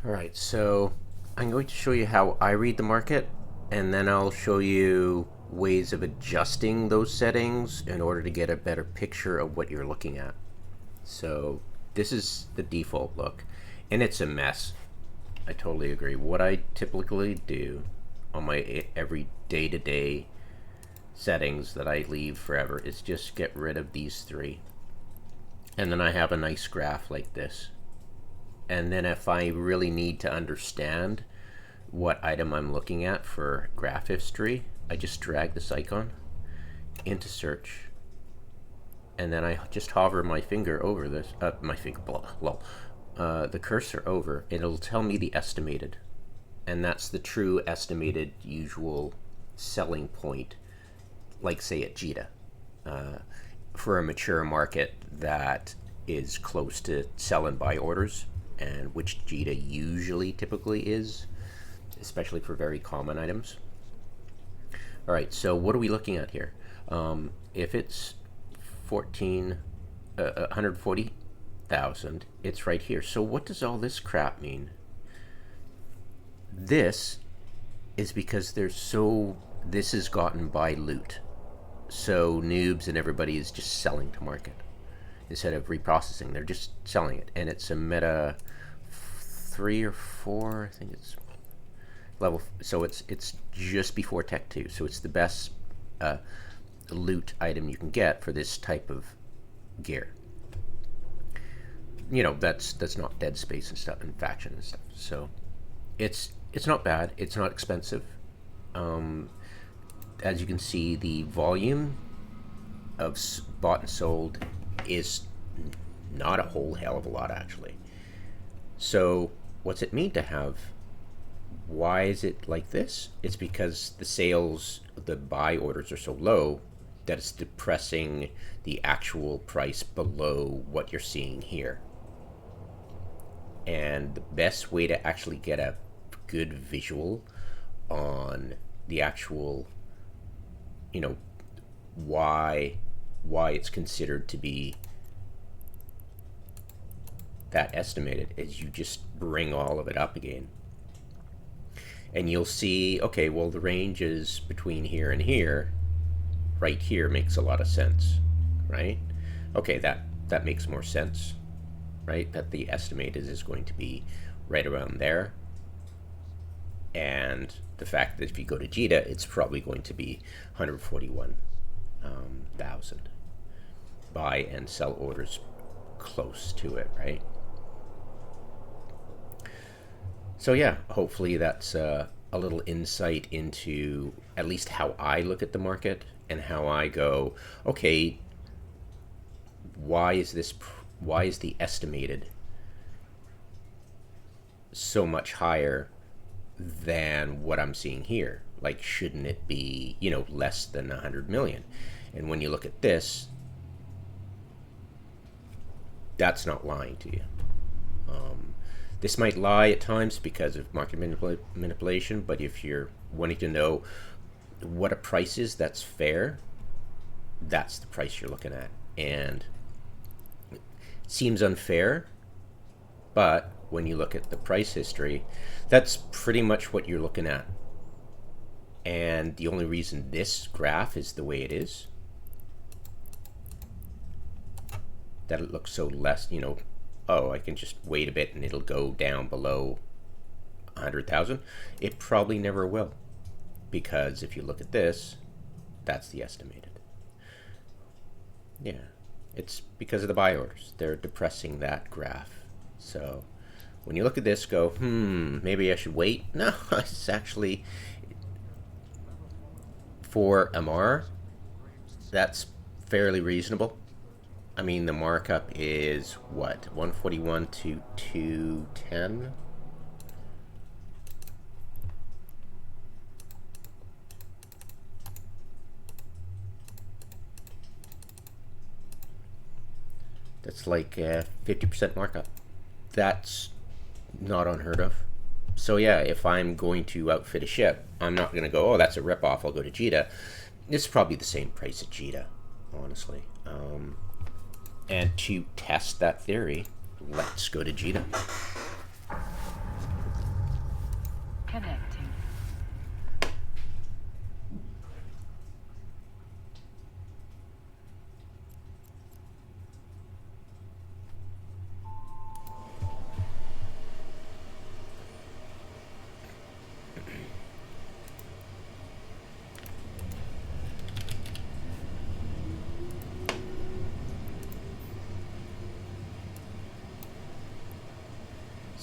All right, so I'm going to show you how I read the market, and then I'll show you ways of adjusting those settings in order to get a better picture of what you're looking at. So this is the default look, and it's a mess. I totally agree. What I typically do on my every day-to-day settings that I leave forever is just get rid of these three. And then I have a nice graph like this. And then if I really need to understand what item I'm looking at for graph history, I just drag this icon into search, and then I just hover my finger over this, the cursor over, and it'll tell me the estimated, and that's the true estimated usual selling point, like say at JITA, for a mature market that is close to sell and buy orders, and which JITA usually typically is, especially for very common items. All right, so what are we looking at here? If it's 140,000, it's right here. So what does all this crap mean? This is because this is gotten by loot. So noobs and everybody is just selling to market instead of reprocessing. They're just selling it, and it's a meta 3 or 4. I think it's level. So it's just before Tech 2. So it's the best loot item you can get for this type of gear. You know, that's not Dead Space and stuff, and Faction and stuff. So it's not bad. It's not expensive. As you can see, the volume of bought and sold is not a whole hell of a lot, actually. So what's it mean to have? Why is it like this? It's because the sales, the buy orders are so low that it's depressing the actual price below what you're seeing here. And the best way to actually get a good visual on the actual, you know, why it's considered to be that estimated is you just bring all of it up again. And you'll see, okay, well, the range is between here and here. Right here makes a lot of sense, right? Okay, that makes more sense, right? That the estimated is going to be right around there. And the fact that if you go to JITA, it's probably going to be 141,000 buy and sell orders close to it, right? So yeah, hopefully that's a little insight into at least how I look at the market and how I go, okay, why is the estimated so much higher than what I'm seeing here? Like, shouldn't it be, you know, less than 100 million? And when you look at this, that's not lying to you. This might lie at times because of market manipulation, but if you're wanting to know what a price is that's fair, that's the price you're looking at. And it seems unfair, but when you look at the price history, that's pretty much what you're looking at. And the only reason this graph is the way it is, that it looks so less, you know, oh, I can just wait a bit and it'll go down below 100,000. It probably never will, because if you look at this, that's the estimated. Yeah, it's because of the buy orders. They're depressing that graph. So when you look at this, go, maybe I should wait. No, it's actually, for MR, that's fairly reasonable. I mean, the markup is what, 141 to 210? That's like a 50% markup. That's not unheard of. So yeah, if I'm going to outfit a ship, I'm not going to go, oh, that's a ripoff, I'll go to JITA. It's probably the same price at JITA, honestly. And to test that theory, let's go to JITA.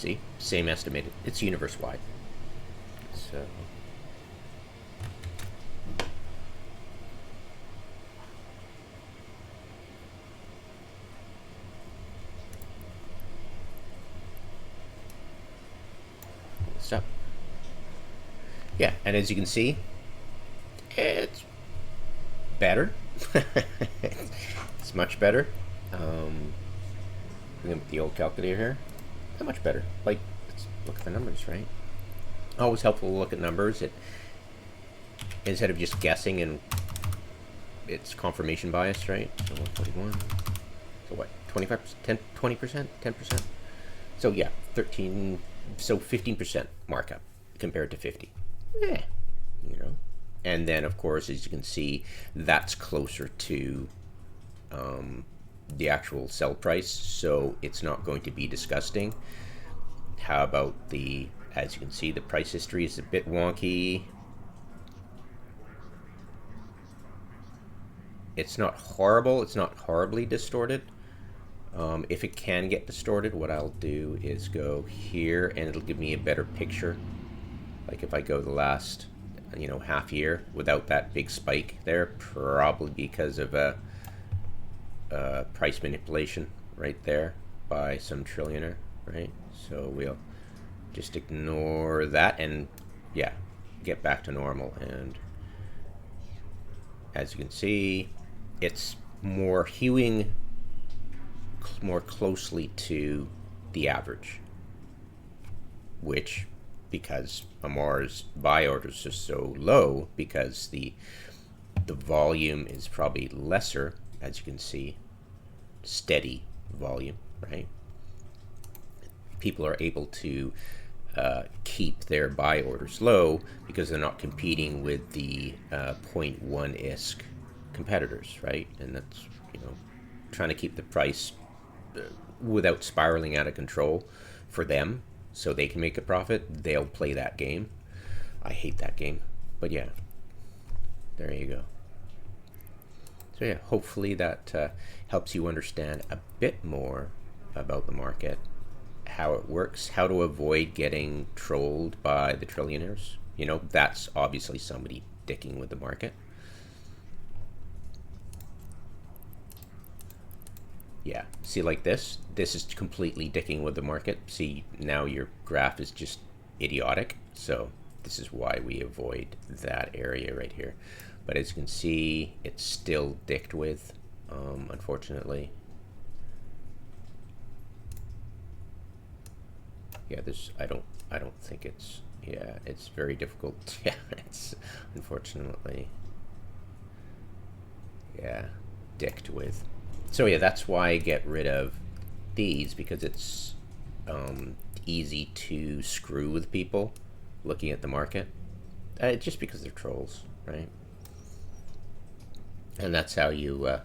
See, same estimated. It's universe wide. So stop. Yeah, and as you can see, it's better. It's much better. The old calculator here. Not much better. Like, let's look at the numbers, right? Always helpful to look at numbers. It instead of just guessing, and it's confirmation bias, right? So 141. So what? 25%, 20%, 10%. So yeah, 13. So 15% markup compared to 50. Yeah, you know. And then of course, as you can see, that's closer to the actual sell price, so it's not going to be disgusting. How about as you can see, the price history is a bit wonky. It's not horrible, it's not horribly distorted. If it can get distorted, what I'll do is go here and it'll give me a better picture. Like if I go the last, half year without that big spike there, probably because of a price manipulation right there by some trillionaire, right? So we'll just ignore that and yeah, get back to normal. And as you can see, it's more hewing more closely to the average, which because Amar's buy orders are so low, because the volume is probably lesser, as you can see, steady volume, right? People are able to keep their buy orders low because they're not competing with the 0.1 ISK competitors, right? And that's, trying to keep the price without spiraling out of control for them so they can make a profit. They'll play that game. I hate that game, but yeah, there you go. So yeah, hopefully that helps you understand a bit more about the market, how it works, how to avoid getting trolled by the trillionaires. That's obviously somebody dicking with the market. Yeah, see, like this is completely dicking with the market. See, now your graph is just idiotic. So this is why we avoid that area right here. But as you can see, it's still dicked with, unfortunately. Yeah, I don't think it's, yeah, it's very difficult. Yeah, it's unfortunately, yeah, dicked with. So yeah, that's why I get rid of these, because it's easy to screw with people looking at the market, just because they're trolls, right? And that's how you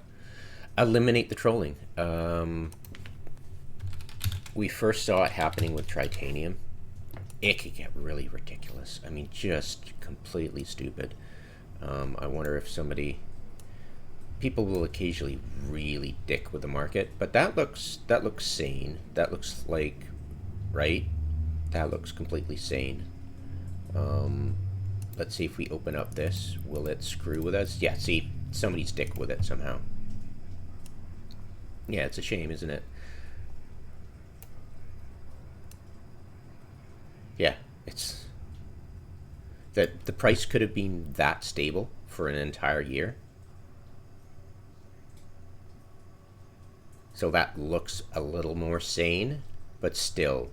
eliminate the trolling. We first saw it happening with Tritanium. It could get really ridiculous. I mean, just completely stupid. I wonder if people will occasionally really dick with the market, but that looks sane. That looks like, right? That looks completely sane. Let's see if we open up this. Will it screw with us? Yeah, see, somebody's dick with it somehow. Yeah, it's a shame, isn't it? Yeah, it's that the price could have been that stable for an entire year. So that looks a little more sane, but still,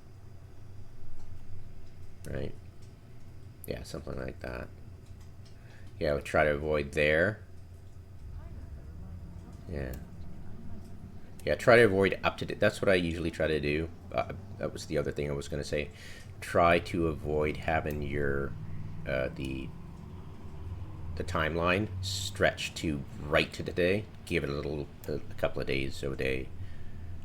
right? Yeah, something like that. Yeah, we'll try to avoid there. Yeah. Yeah, try to avoid up to date. That's what I usually try to do. That was the other thing I was going to say. Try to avoid having your the timeline stretched to right to the day. Give it a couple of days, so a day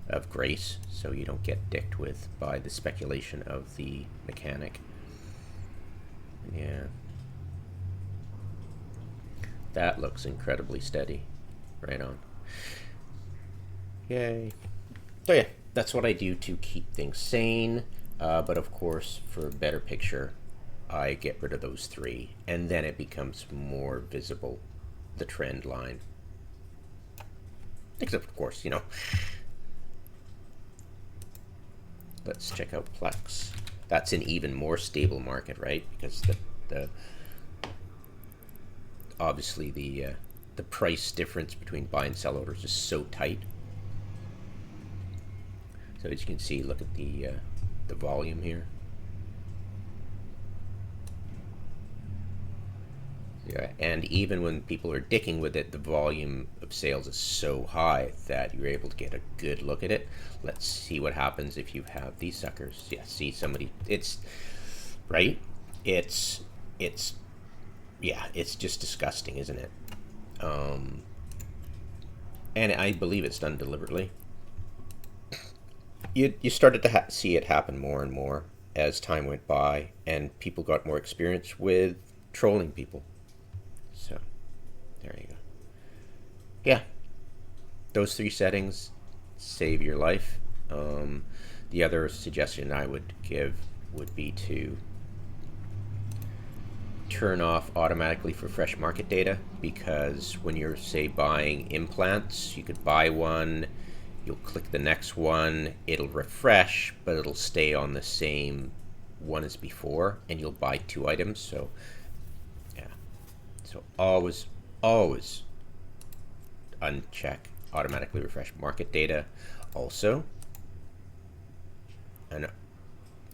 of grace, so you don't get dicked with by the speculation of the mechanic. Yeah. That looks incredibly steady. Right on. Yay. So yeah, that's what I do to keep things sane. But of course, for a better picture, I get rid of those three, and then it becomes more visible, the trend line. Except, of course, let's check out Plex. That's an even more stable market, right? Because the obviously the price difference between buy and sell orders is so tight. So as you can see, look at the volume here. Yeah, and even when people are dicking with it, the volume of sales is so high that you're able to get a good look at it. Let's see what happens if you have these suckers. Yeah, see somebody, it's, right? It's yeah, it's just disgusting, isn't it? And I believe it's done deliberately. You started to see it happen more and more as time went by, and people got more experience with trolling people. So, there you go. Yeah, those three settings save your life. The other suggestion I would give would be to turn off automatically for fresh market data, because when you're, say, buying implants, you could buy one, you'll click the next one, it'll refresh, but it'll stay on the same one as before, and you'll buy two items. So yeah, so always uncheck automatically refresh market data. Also, a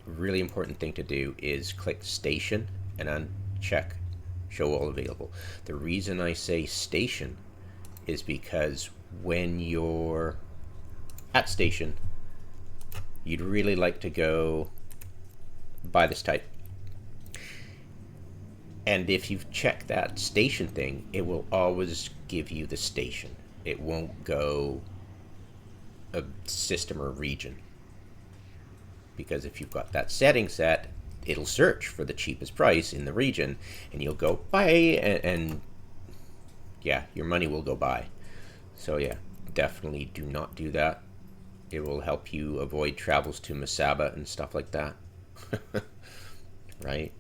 really important thing to do is click station and uncheck show all available. The reason I say station is because when you're at station, you'd really like to go buy this type. And if you've checked that station thing, it will always give you the station. It won't go a system or region. Because if you've got that setting set, it'll search for the cheapest price in the region, and you'll go buy, and yeah, your money will go by. So yeah, definitely do not do that. It will help you avoid travels to Masaba and stuff like that. Right?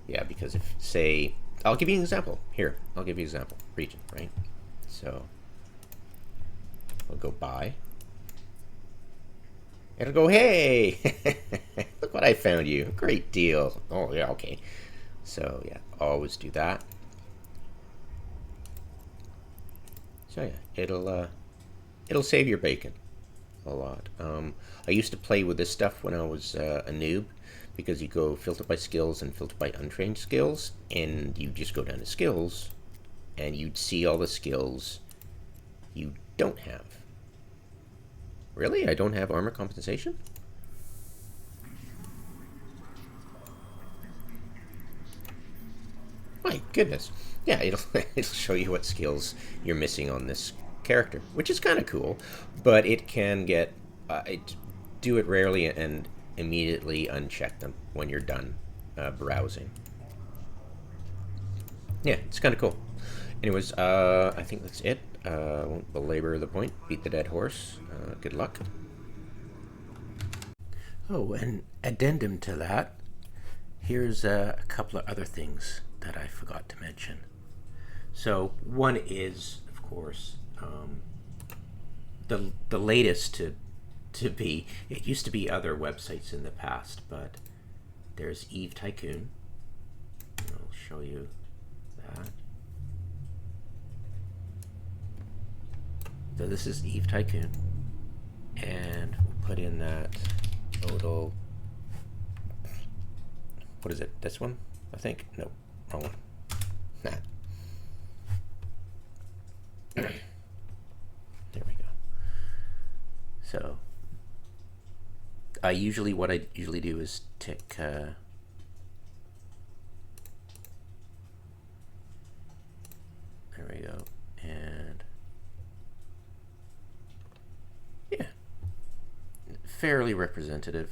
Yeah, because if, say, I'll give you an example. Here, I'll give you an example. Region, right? So, I'll go buy. It'll go, hey, look what I found you. Great deal. Oh, yeah, okay. So, yeah, always do that. So, yeah, it'll save your bacon a lot. I used to play with this stuff when I was a noob, because you go filter by skills and filter by untrained skills, and you just go down to skills, and you'd see all the skills you don't have. Really? I don't have armor compensation? My goodness. Yeah, it'll show you what skills you're missing on this character, which is kind of cool, but it can get... do it rarely and immediately uncheck them when you're done browsing. Yeah, it's kind of cool. Anyways, I think that's it. Won't belabor the point. Beat the dead horse. Good luck. Oh, an addendum to that. Here's a couple of other things that I forgot to mention. So one is, of course, the latest to be. It used to be other websites in the past, but there's Eve Tycoon. I'll show you that. So this is Eve Tycoon, and we'll put in that total. What is it? This one? I think. No, wrong one. Nah. There we go. So what I usually do is tick there we go, and yeah, fairly representative.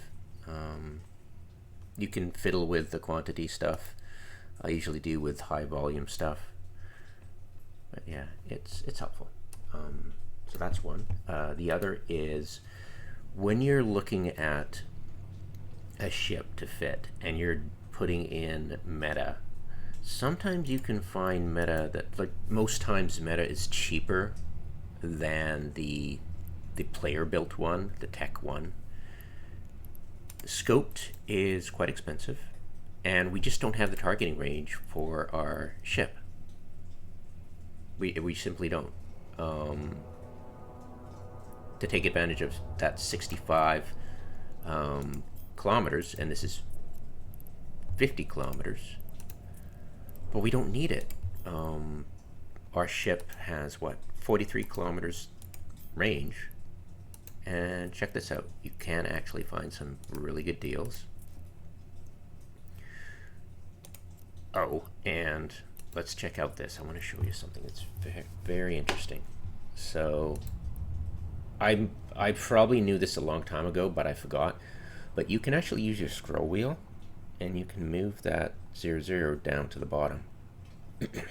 You can fiddle with the quantity stuff. I usually do with high volume stuff, yeah, it's helpful. So that's one. The other is when you're looking at a ship to fit and you're putting in meta, sometimes you can find meta that, like most times, meta is cheaper than the player built one, the tech one. Scoped is quite expensive, and we just don't have the targeting range for our ship. We simply don't. To take advantage of that 65 kilometers, and this is 50 kilometers, but we don't need it. Our ship has what, 43 kilometers range, and check this out, you can actually find some really good deals. Oh, and let's check out this. I want to show you something that's very interesting. So I probably knew this a long time ago, but I forgot. But you can actually use your scroll wheel, and you can move that 00 down to the bottom. There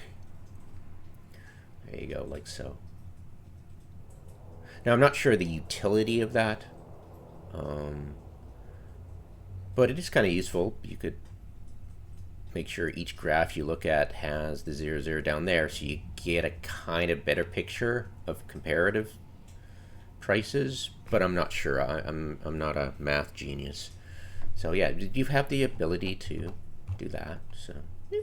you go, like so. Now, I'm not sure the utility of that, but it is kind of useful. You could make sure each graph you look at has the 00 down there, so you get a kind of better picture of comparative prices, but I'm not sure. I'm not a math genius. So yeah, you have the ability to do that. So yeah,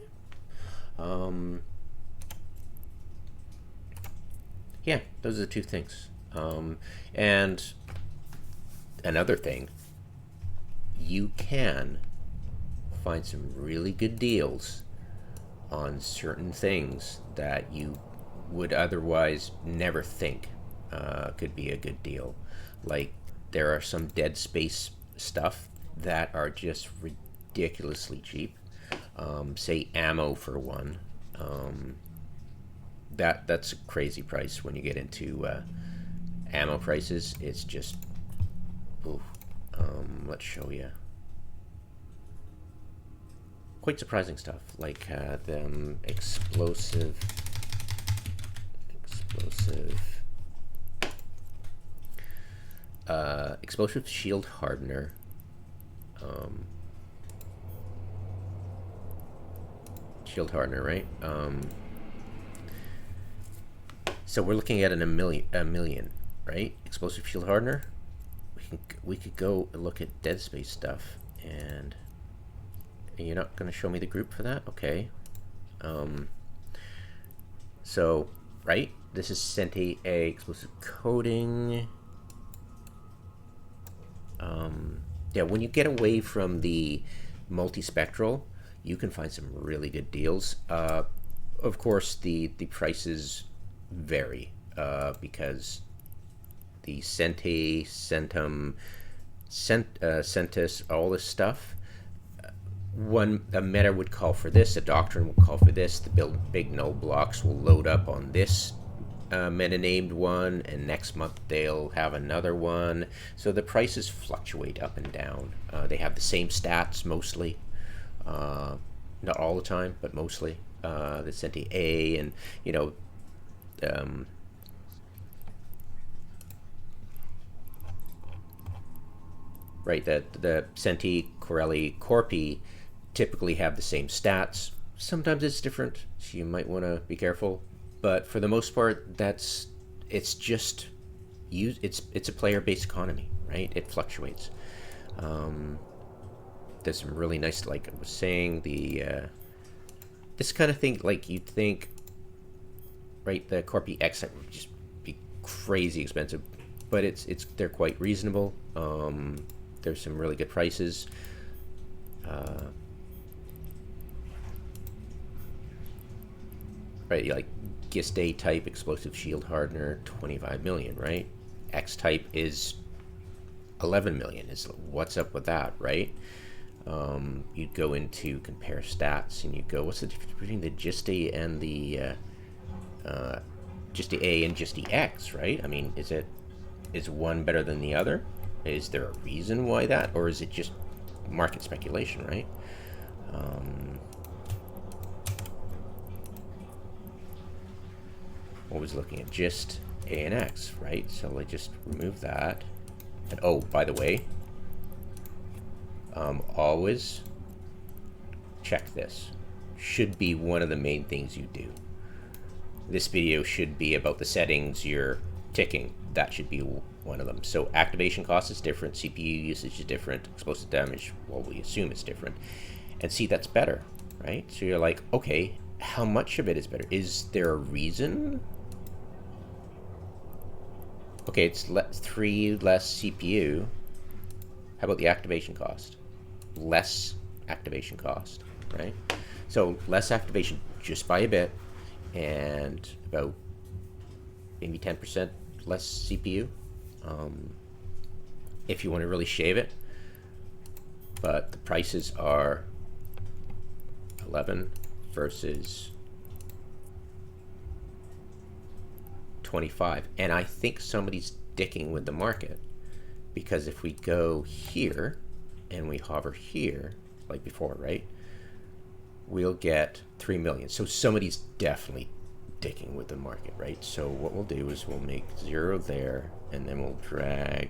yeah, those are the two things. And another thing, you can find some really good deals on certain things that you would otherwise never think could be a good deal. Like, there are some Dead Space stuff that are just ridiculously cheap. Say ammo for one. That's a crazy price when you get into ammo prices. It's just, ooh, let's show you. Quite surprising stuff, like the explosive shield hardener. Shield hardener, right? So we're looking at a million, right? Explosive shield hardener. We could go look at Dead Space stuff, and you're not going to show me the group for that, okay? So, right, this is Senti A explosive coating. Yeah, when you get away from the multispectral, you can find some really good deals. Of course, the prices vary because the Senti, Centum, Centus, all this stuff, a meta would call for this, a doctrine would call for this, the big null blocks will load up on this meta-named one, and next month they'll have another one. So the prices fluctuate up and down. They have the same stats mostly. Not all the time, but mostly. The Senti A, and, you know, right, the Senti, Corelli, Corpi typically have the same stats. Sometimes it's different, so you might want to be careful. But for the most part, it's just it's a player-based economy, right? It fluctuates. There's some really nice, like I was saying, this kind of thing, like you'd think, right? The Corpi X would just be crazy expensive, but they're quite reasonable. There's some really good prices. Right, like Gist A type explosive shield hardener, 25 million, right? X type is 11 million. Is what's up with that, right? You'd go into compare stats, and you'd go, what's the difference between the Gist A and the Gist A and Gist X, right? I mean, is one better than the other? Is there a reason why that, or is it just market speculation, right? what was looking at just A and X, right? So let's just remove that. And oh, by the way, always check this. Should be one of the main things you do. This video should be about the settings you're ticking. That should be one of them. So activation cost is different, CPU usage is different, explosive damage, well, we assume it's different. And see, that's better, right? So you're like, okay, how much of it is better? Is there a reason? Okay, it's 3 less CPU. How about the activation cost? Less activation cost, right? So less activation just by a bit, and about maybe 10% less CPU if you want to really shave it. But the prices are 11 versus 25. And I think somebody's dicking with the market, because if we go here and we hover here, like before, right, we'll get 3 million. So somebody's definitely dicking with the market, right? So what we'll do is we'll make 0 there, and then we'll drag.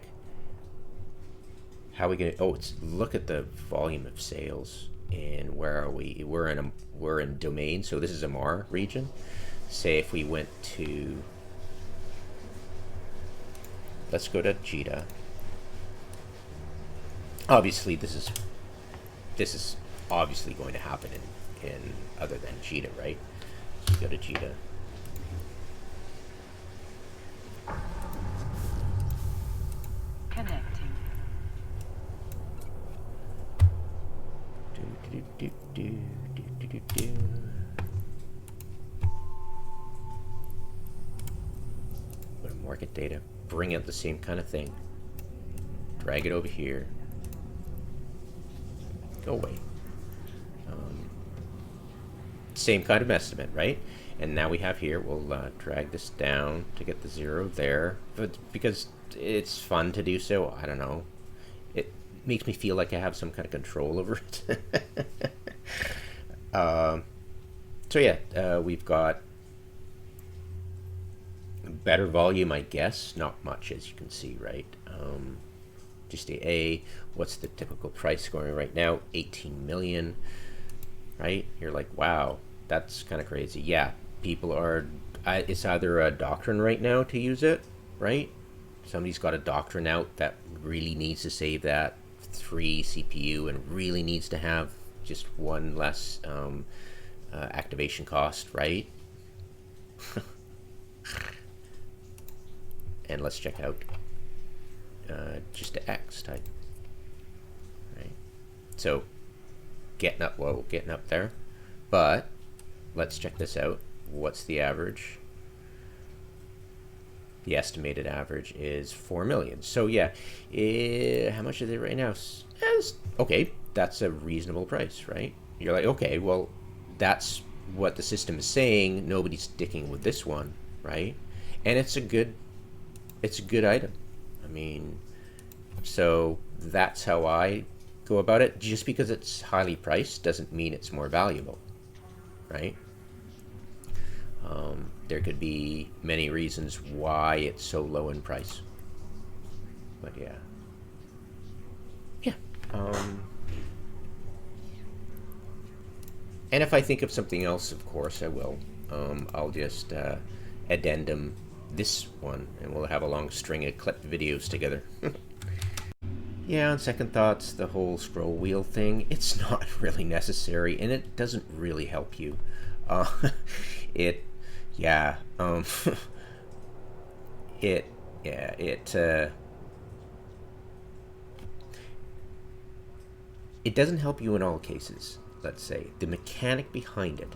How are we gonna? Oh, it's look at the volume of sales. And where are we? We're in domain. So this is a MAR region. Say if we went to, let's go to JITA. Obviously, this is obviously going to happen in other than JITA, right? So go to JITA. Connecting. Go to market data. Bring out the same kind of thing. Drag it over here. Go away. Same kind of estimate, right? And now we have here, we'll drag this down to get the 0 there, but because it's fun to do so, I don't know. It makes me feel like I have some kind of control over it. So yeah, we've got better volume, I guess. Not much, as you can see, right? Just a what's the typical price going right now? 18 million, right? You're like, wow, that's kind of crazy. Yeah, people are, it's either a doctrine right now to use it, right? Somebody's got a doctrine out that really needs to save that 3 CPU and really needs to have just 1 less activation cost, right? And let's check out just the X type, right? So getting up low, getting up there, but let's check this out. What's the average? The estimated average is 4 million. So yeah, how much is it right now? Okay, that's a reasonable price, right? You're like, okay, well, that's what the system is saying. Nobody's sticking with this one, right? And it's a good item. I mean, so that's how I go about it. Just because it's highly priced doesn't mean it's more valuable, right? There could be many reasons why it's so low in price, but yeah. And if I think of something else, of course I will. I'll just addendum this one, and we'll have a long string of clipped videos together. Yeah, on second thoughts, the whole scroll wheel thing, it's not really necessary, and it doesn't really help you. It doesn't help you in all cases, let's say. The mechanic behind it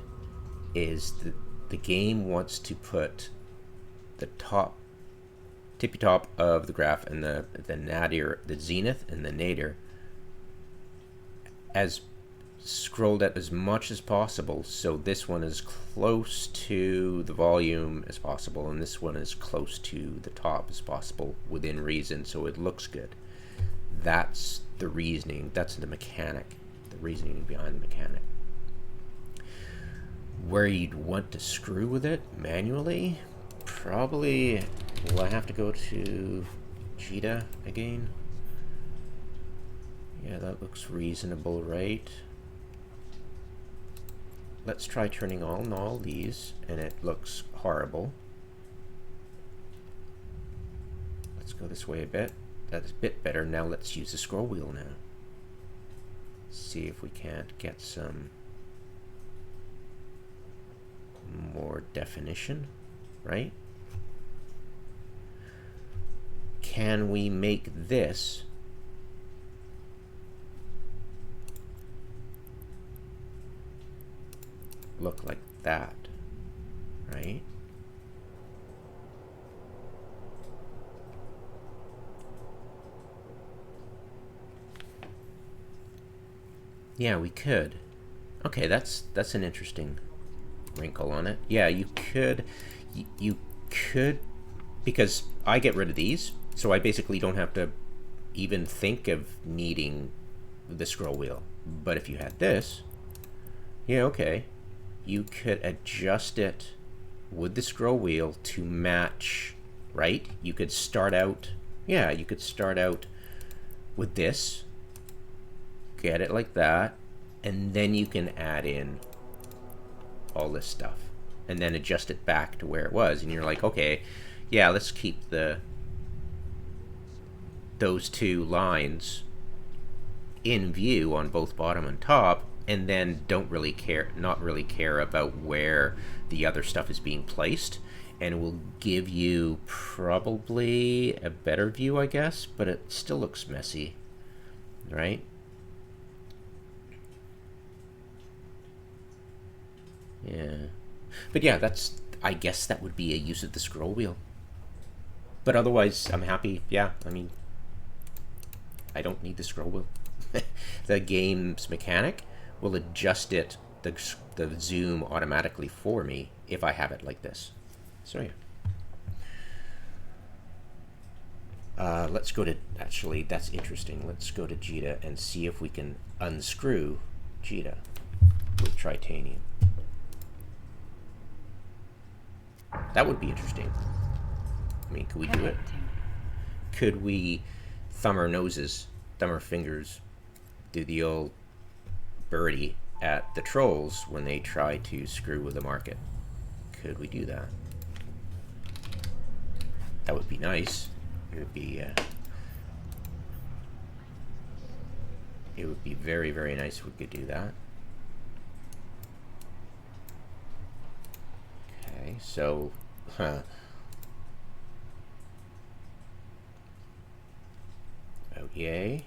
is the game wants to put the tippy top of the graph and the nadir, the zenith and the nadir, as scrolled up as much as possible, so this one is close to the volume as possible, and this one is close to the top as possible within reason, so it looks good. That's the reasoning, that's the mechanic, the reasoning behind the mechanic. Where you'd want to screw with it manually, Probably will I have to go to Jita again? Yeah, that looks reasonable, right? Let's try turning on all these, and it looks horrible. Let's go this way a bit. That's a bit better. Now let's use the scroll wheel now. See if we can't get some more definition, right? Can we make this look like that, right? Yeah, we could. Okay, that's an interesting wrinkle on it. Yeah, you could, you could, because I get rid of these, so I basically don't have to even think of needing the scroll wheel. But if you had this, yeah, okay, you could adjust it with the scroll wheel to match, right? You could start out, yeah, you could start out with this, get it like that, and then you can add in all this stuff and then adjust it back to where it was, and you're like, okay, yeah, let's keep those two lines in view on both bottom and top, and then not really care about where the other stuff is being placed, and it will give you probably a better view, I guess, but it still looks messy, right? Yeah. But yeah, I guess that would be a use of the scroll wheel. But otherwise, I'm happy. Yeah, I mean, I don't need the scroll wheel. The game's mechanic will adjust the zoom automatically for me if I have it like this. So yeah. Let's go to, actually, that's interesting. Let's go to Jita and see if we can unscrew Jita with titanium. That would be interesting. I mean, could we do it? Could we thumb our fingers, do the old birdie at the trolls when they try to screw with the market? Could we do that? That would be nice. It would be very, very nice if we could do that. Okay, so, okay. Okay.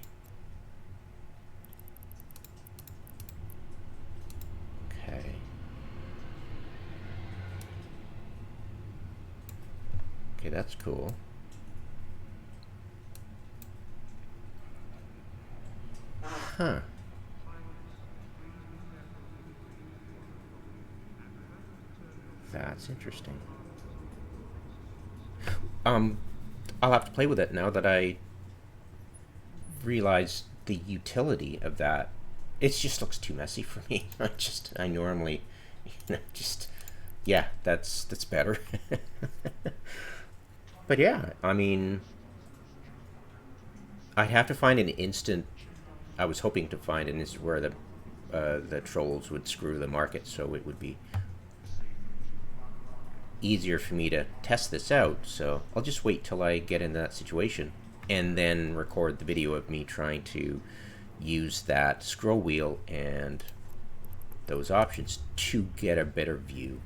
Okay, that's cool. Huh. That's interesting. I'll have to play with it now that I realize the utility of that. It just looks too messy for me. I normally, yeah, that's better. But yeah, I mean, I'd have to find an instant. I was hoping to find an instant where the trolls would screw the market, so it would be easier for me to test this out. So I'll just wait till I get in that situation and then record the video of me trying to use that scroll wheel and those options to get a better view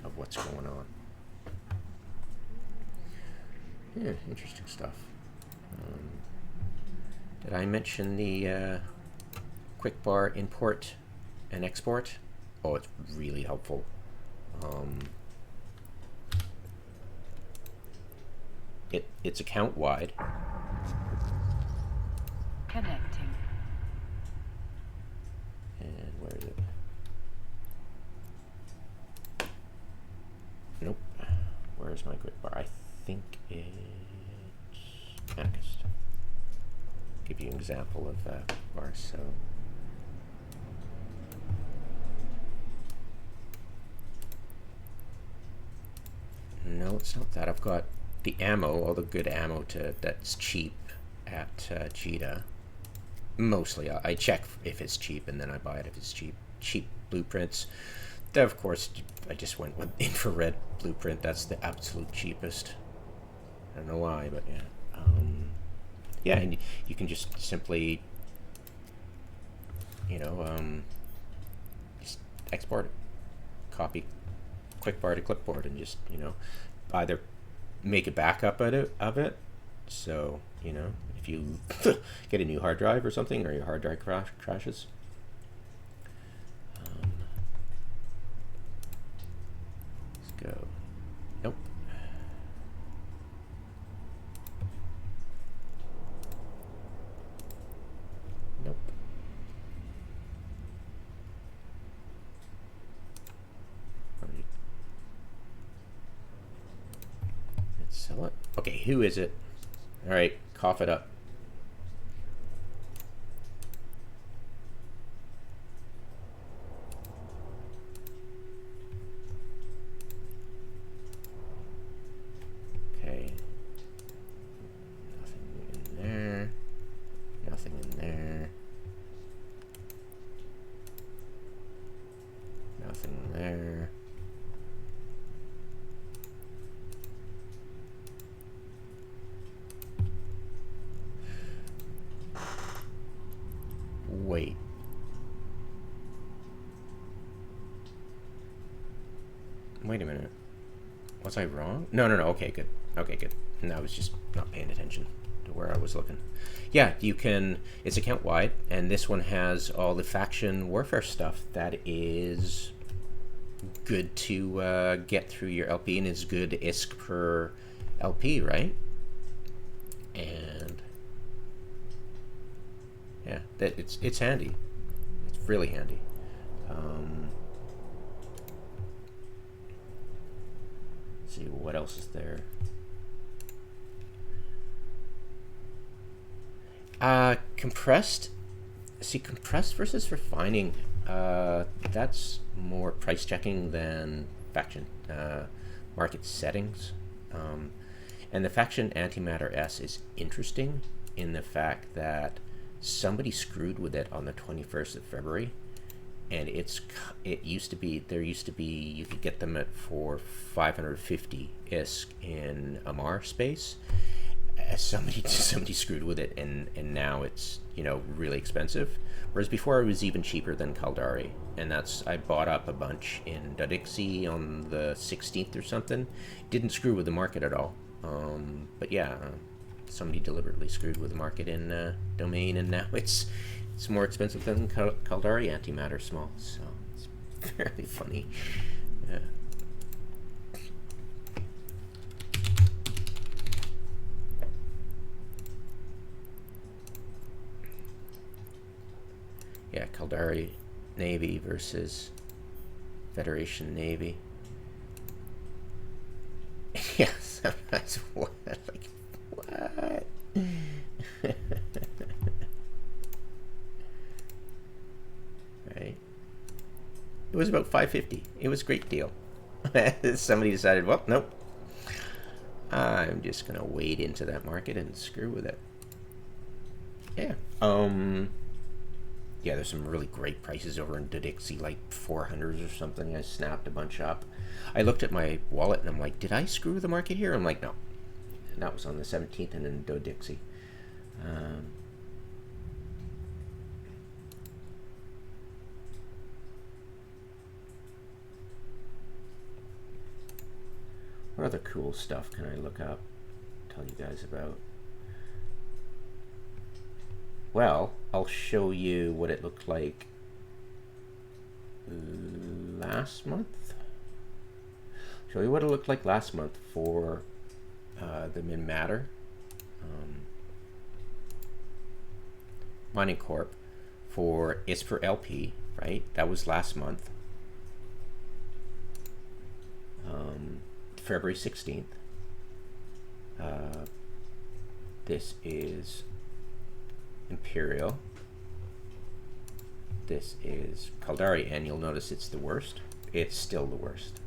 of what's going on. Yeah, interesting stuff. Did I mention the quick bar import and export? Oh, it's really helpful. It's account wide. Connecting. And where is it? Nope. Where's my quick bar? I think it's Anarchist. Give you an example of bar. So No, it's not that. I've got the ammo, all the good ammo that's cheap at Cheetah. Mostly, I check if it's cheap and then I buy it if it's cheap. Cheap blueprints. Then, of course, I just went with infrared blueprint. That's the absolute cheapest. I don't know why, but yeah. Yeah, and you can just simply, just export it, copy, quick bar to clipboard, and just either make a backup of it. So if you get a new hard drive or something, or your hard drive crashes. Let's go. Nope. Nope. Let's sell it. Okay, who is it? All right, cough it up. Okay. Nothing in there. Nothing in there. Nothing there. Wait. Wait a minute. Was I wrong? No. Okay, good. Okay, good. And I was just not paying attention to where I was looking. Yeah, you can. It's account wide, and this one has all the faction warfare stuff that is good to get through your LP, and is good ISK per LP, right? And yeah, that it's handy. It's really handy. Let's see what else is there. Compressed. See, compressed versus refining. That's more price checking than faction market settings. And the faction antimatter S is interesting in the fact that somebody screwed with it on the 21st of February, and it used to be you could get them for 550 ISK in Amar space. Somebody screwed with it, and now it's really expensive. Whereas before it was even cheaper than Caldari, and I bought up a bunch in Dodixie on the 16th or something. Didn't screw with the market at all. But yeah, somebody deliberately screwed with the market in Domain, and now it's more expensive than Caldari antimatter small. So it's fairly funny. Yeah. Yeah, Caldari Navy versus Federation Navy. Yes, that's what. Like, what? Right. It was about 550. It was a great deal. Somebody decided, well, nope. I'm just gonna wade into that market and screw with it. Yeah. Yeah, there's some really great prices over in Dodixie, like 400s or something. I snapped a bunch up. I looked at my wallet and I'm like, did I screw the market here? I'm like, no. And that was on the 17th and in Dodixie. What other cool stuff can I look up? Tell you guys about? Well, I'll show you what it looked like last month. Show you what it looked like last month for the Min Matter Mining Corp for IS per LP, right? That was last month, February 16th. This is Imperial. This is Caldari, and you'll notice it's the worst. It's still the worst.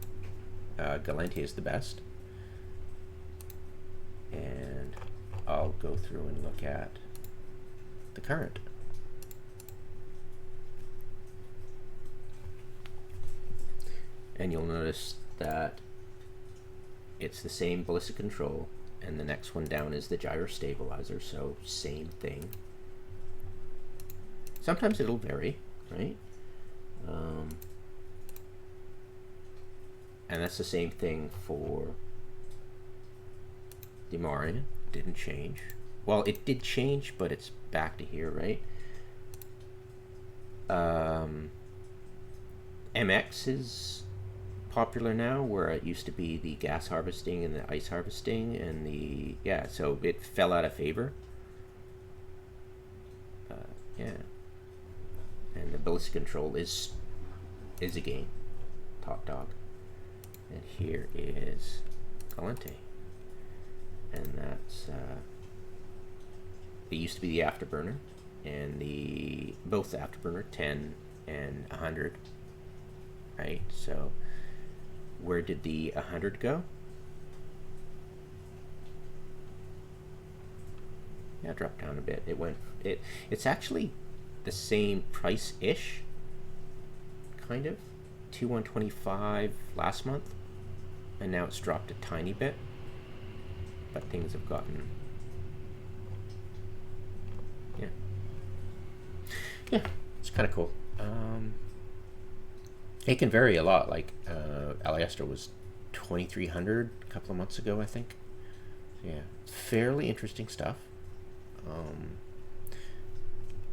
Galantia is the best. and I'll go through and look at the current. And you'll notice that it's the same ballistic control, and the next one down is the gyro stabilizer, so same thing. Sometimes it'll vary, right? And that's the same thing for the Marian. Didn't change. Well, it did change, but it's back to here, right? MX is popular now, where it used to be the gas harvesting and the ice harvesting, and the so it fell out of favor. Yeah, and the ballistic control is again top dog. And here is Calente, and that's it used to be the afterburner, and both the afterburner 10 and 100, right? So where did the 100 go? Yeah, it dropped down a bit. It's actually the same price-ish, kind of. 125 last month, and now it's dropped a tiny bit, but things have gotten, yeah, it's kind of cool. It can vary a lot. Like Aliester was 2,300 a couple of months ago, I think. Yeah, fairly interesting stuff.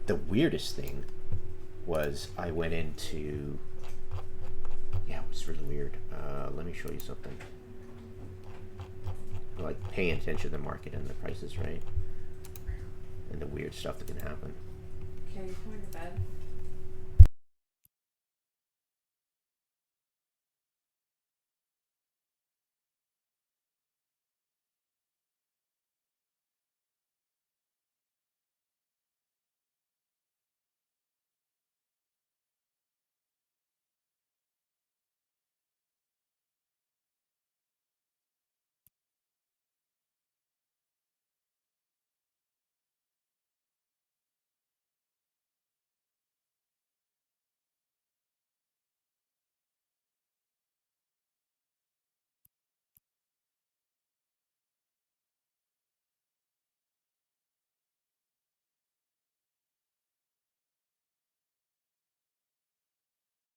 The weirdest thing was I went into, it was really weird. Let me show you something. Like paying attention to the market and the prices, right? And the weird stuff that can happen. Okay, are you going to bed?